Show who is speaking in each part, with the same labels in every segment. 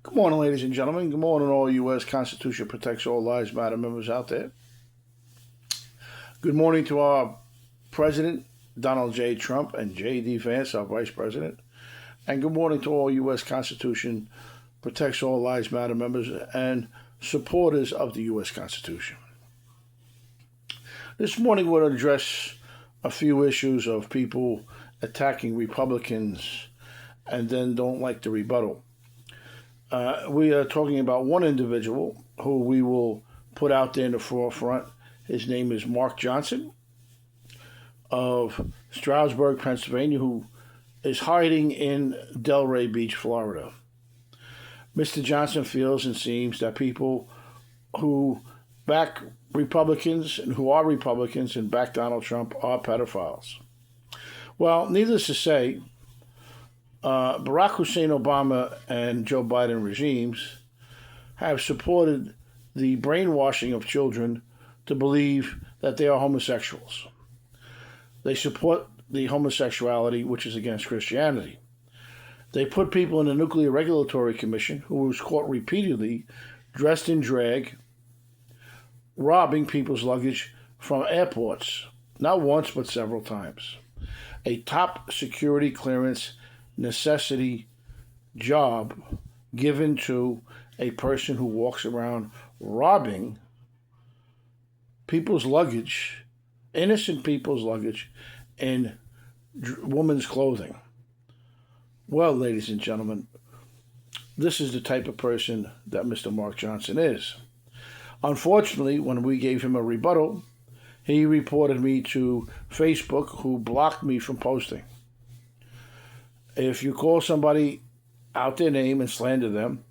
Speaker 1: Good morning, ladies and gentlemen. Good morning, all U.S. Constitution Protects All Lives Matter members out there. Good morning to our President, Donald J. Trump, and J.D. Vance, our Vice President. And good morning to all U.S. Constitution Protects All Lives Matter members and supporters of the U.S. Constitution. This morning we'll address a few issues of people attacking Republicans and then don't like the rebuttal. We are talking about one individual who we will put out there in the forefront. His name is Mark Johnson of Stroudsburg, Pennsylvania, who is hiding in Delray Beach, Florida. Mr. Johnson feels and seems that people who back Republicans and who are Republicans and back Donald Trump are pedophiles. Well, needless to say, Barack Hussein Obama and Joe Biden regimes have supported the brainwashing of children to believe that they are homosexuals. They support the homosexuality, which is against Christianity. They put people in the Nuclear Regulatory Commission, who was caught repeatedly dressed in drag, robbing people's luggage from airports, not once but several times. A top security clearance necessity job given to a person who walks around robbing people's luggage, innocent people's luggage, in women's clothing. Well, ladies and gentlemen, this is the type of person that Mr. Mark Johnson is. Unfortunately, when we gave him a rebuttal, he reported me to Facebook, who blocked me from posting. If you call somebody out their name and slander them,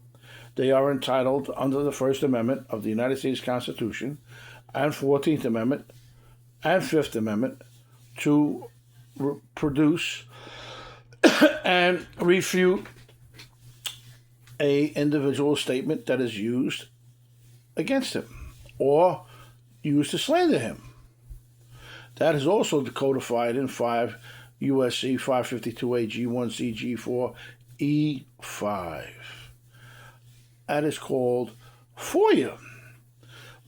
Speaker 1: they are entitled under the First Amendment of the United States Constitution and 14th Amendment and 5th Amendment to produce and refute a individual statement that is used against him or used to slander him. That is also codified in 5 USC 552A G1C G4 E5. That is called FOIA.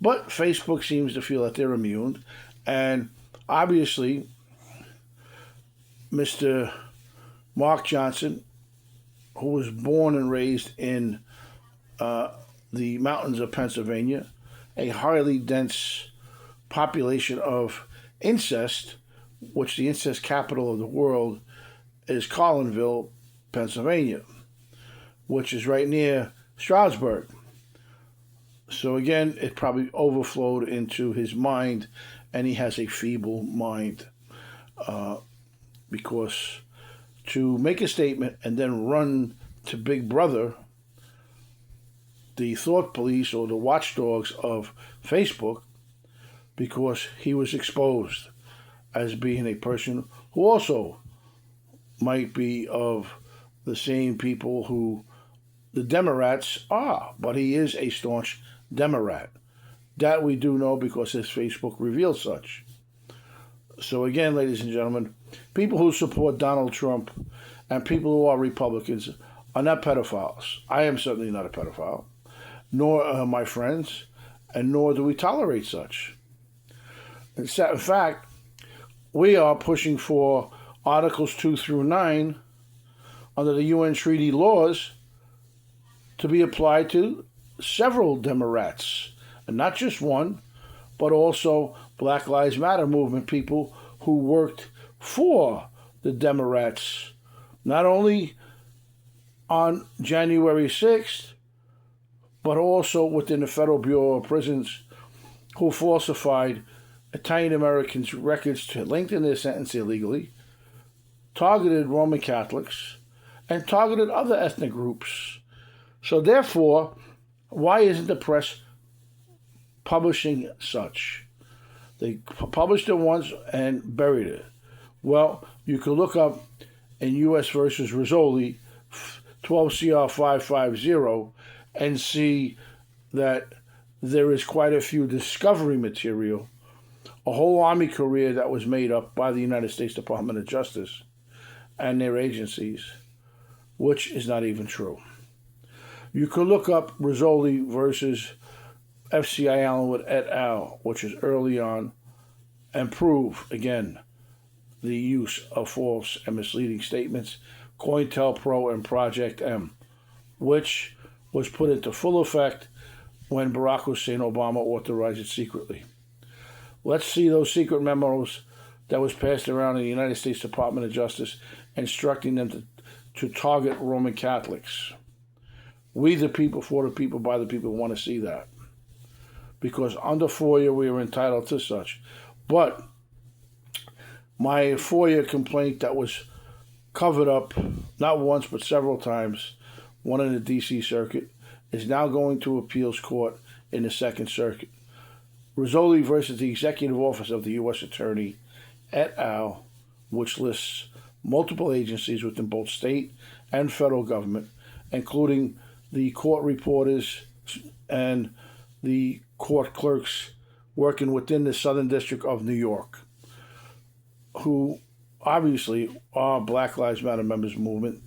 Speaker 1: But Facebook seems to feel that they're immune, and obviously Mr. Mark Johnson, who was born and raised in the mountains of Pennsylvania, a highly dense population of incest, which the incest capital of the world is Collinville, Pennsylvania, which is right near Stroudsburg. So again, it probably overflowed into his mind, and he has a feeble mind, because to make a statement and then run to Big Brother, the thought police or the watchdogs of Facebook, because he was exposed as being a person who also might be of the same people who the Democrats are, but he is a staunch Democrat. That we do know because his Facebook reveals such. So again, ladies and gentlemen, people who support Donald Trump and people who are Republicans are not pedophiles. I am certainly not a pedophile, nor are my friends, and nor do we tolerate such. In fact, we are pushing for Articles 2 through 9 under the UN treaty laws to be applied to several Democrats, and not just one, but also Black Lives Matter movement people who worked for the Democrats, not only on January 6th, but also within the Federal Bureau of Prisons, who falsified Italian Americans' records to lengthen their sentence illegally, targeted Roman Catholics, and targeted other ethnic groups. So therefore, why isn't the press publishing such? They published it once and buried it. Well, you can look up in U.S. versus Rizzoli, 12 CR 550, and see that there is quite a few discovery material, a whole Army career that was made up by the United States Department of Justice and their agencies, which is not even true. You could look up Rizzoli versus FCI Allenwood et al., which is early on, and prove, again, the use of false and misleading statements, COINTELPRO and Project M, which was put into full effect when Barack Hussein Obama authorized it secretly. Let's see those secret memos that was passed around in the United States Department of Justice instructing them to target Roman Catholics. We, the people, for the people, by the people, want to see that. Because under FOIA, we are entitled to such. But my FOIA complaint that was covered up, not once, but several times, one in the D.C. Circuit, is now going to appeals court in the Second Circuit. Rizzoli versus the Executive Office of the U.S. Attorney et al., which lists multiple agencies within both state and federal government, including the court reporters and the court clerks working within the Southern District of New York, who obviously are Black Lives Matter members movement,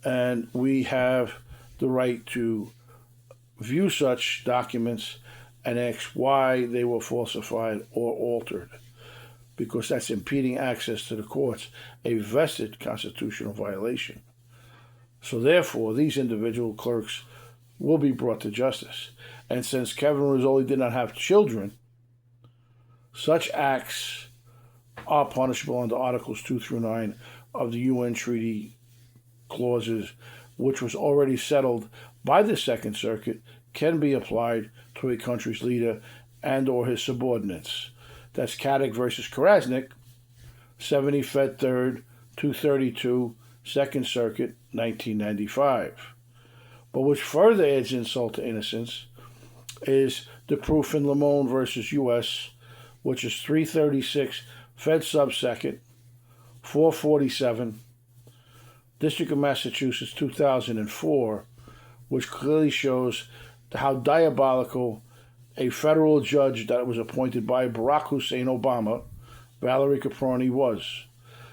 Speaker 1: and we have the right to view such documents and ask why they were falsified or altered, because that's impeding access to the courts, a vested constitutional violation. So therefore, these individual clerks will be brought to justice. And since Kevin Rizzoli did not have children, such acts are punishable under Articles 2 through 9 of the UN Treaty clauses, which was already settled by the Second Circuit, can be applied to a country's leader and or his subordinates. That's Kadek versus Krasnick, 70 Fed 3rd, 232, Second Circuit, 1995. But which further adds insult to innocence is the proof in Lamone versus U.S., which is 336 Fed Sub 2nd, 447, District of Massachusetts, 2004, which clearly shows how diabolical a federal judge that was appointed by Barack Hussein Obama, Valerie Caproni, was.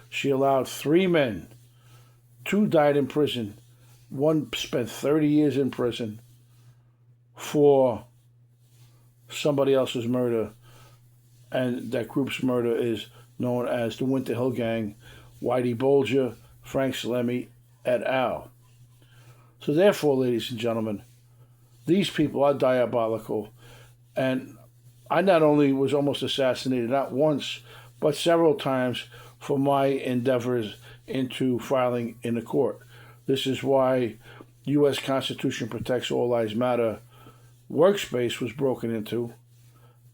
Speaker 1: She allowed 3 men, 2 died in prison, 1 spent 30 years in prison for somebody else's murder, and that group's murder is known as the Winter Hill Gang, Whitey Bulger, Frank Salemi, et al. So therefore, ladies and gentlemen, these people are diabolical, and I not only was almost assassinated, not once, but several times for my endeavors into filing in the court. This is why U.S. Constitution Protects All Lives Matter workspace was broken into,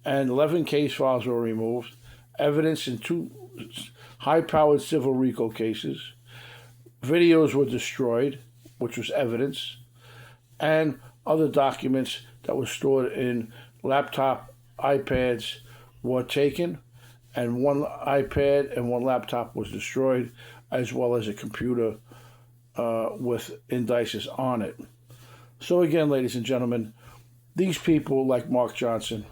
Speaker 1: and 11 case files were removed, evidence in 2 high-powered civil RICO cases, videos were destroyed, which was evidence, and other documents that were stored in laptop, iPads were taken, and 1 iPad and 1 laptop was destroyed, as well as a computer with indices on it. So again, ladies and gentlemen, these people, like Mark Johnson,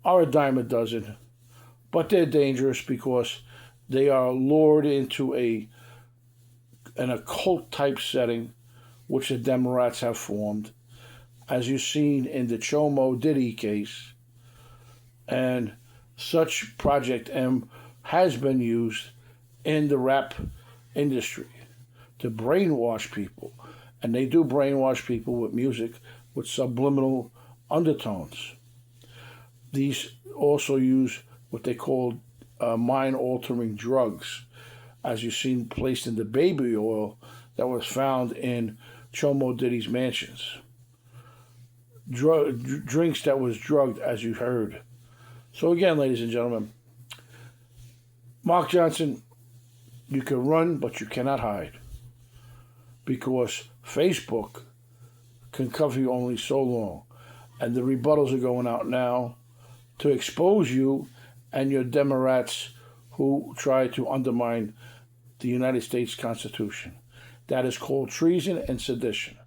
Speaker 1: are a dime a dozen, but they're dangerous because they are lured into an occult-type setting, which the Democrats have formed, as you've seen in the Chomo Diddy case, and such Project M has been used in the rap industry to brainwash people, and they do brainwash people with music with subliminal undertones. These also use what they call mind-altering drugs, as you've seen placed in the baby oil that was found in Chomo Diddy's mansions. Drinks that was drugged, as you heard. So again, ladies and gentlemen, Mark Johnson, you can run, but you cannot hide, because Facebook can cover you only so long, and the rebuttals are going out now to expose you and your Democrats who try to undermine the United States Constitution. That is called treason and sedition.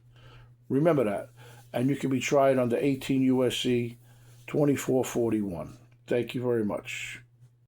Speaker 1: Remember that. And you can be tried under 18 U.S.C. 2441. Thank you very much.